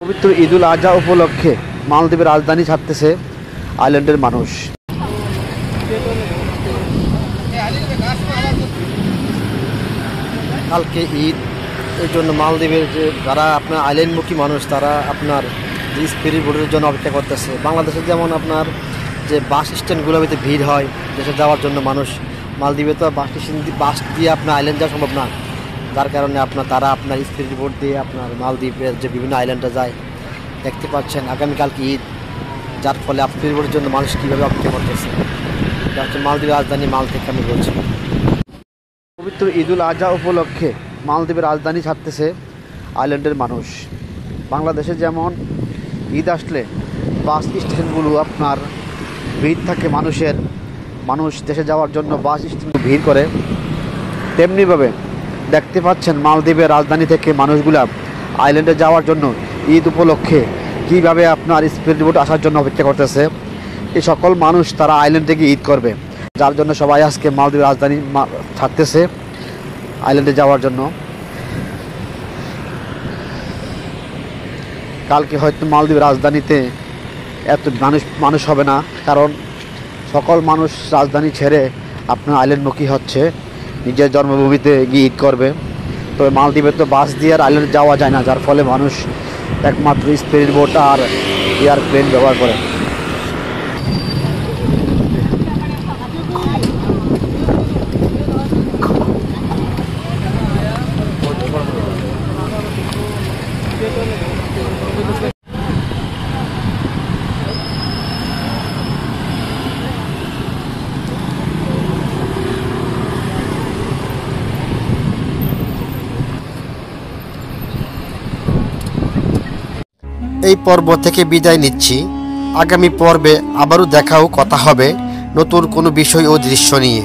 পবিত্র ঈদুল আজহা উপলক্ষে মালদ্বীপের রাজধানী ছাড়তেছে আইল্যান্ডের মানুষ। কালকে ঈদ, এই জন্য মালদ্বীপের যে যারা আপনার আইল্যান্ডমুখী মানুষ তারা আপনার যে স্পিরিট বোটের জন্য অপেক্ষা করতেছে। বাংলাদেশে যেমন আপনার যে বাস স্ট্যান্ডগুলোতে ভিড় হয় দেশে যাওয়ার জন্য মানুষ, মালদ্বীপে তো বাস দিয়ে আপনার আইল্যান্ড যাওয়া সম্ভব না, যার কারণে তারা আপনার স্পিরিট বোট দিয়ে আপনার মালদ্বীপের যে বিভিন্ন আইল্যান্ডে যায়। দেখতে পাচ্ছেন আগামীকালকে ঈদ, যার ফলে স্পিরিট বোটের জন্য মানুষ কীভাবে অপেক্ষা করতেছে। এটা হচ্ছে মালদ্বীপের রাজধানী মাল থেকে আমি বলছি। পবিত্র ঈদুল আজহা উপলক্ষে মালদ্বীপের রাজধানী ছাড়তেছে আইল্যান্ডের মানুষ। বাংলাদেশে যেমন ঈদ আসলে বাস স্টেশনগুলো আপনার ভিড় থাকে, মানুষ দেশে যাওয়ার জন্য বাস স্টেশন ভিড় করে, তেমনিভাবে দেখতে পাচ্ছেন মালদ্বীপের রাজধানী থেকে মানুষগুলা আইল্যান্ডে যাওয়ার জন্য ঈদ উপলক্ষে কীভাবে আপনার স্পিড বোট আসার জন্য অপেক্ষা করতেছে। এই সকল মানুষ তারা আইল্যান্ড থেকে ঈদ করবে, যার জন্য সবাই আজকে মালদ্বীপের রাজধানী ছাড়তেছে আইল্যান্ডে যাওয়ার জন্য। কালকে হয়তো মালদ্বীপের রাজধানীতে এত মানুষ হবে না, কারণ সকল মানুষ রাজধানী ছেড়ে আপনার আইল্যান্ডমুখী হচ্ছে, নিজের জন্মভূমিতে গিয়ে ঈদ করবে। তবে মালদ্বীপে তো বাস দিয়ে আর আইল্যান্ডে যাওয়া যায় না, যার ফলে মানুষ একমাত্র স্পিড বোট আর এয়ারপ্লেন ব্যবহার করে। এই পর্ব থেকে বিদায় নিচ্ছি। আগামী পর্বে আবারও দেখা ও কথা হবে নতুন কোনো বিষয় ও দৃশ্য নিয়ে।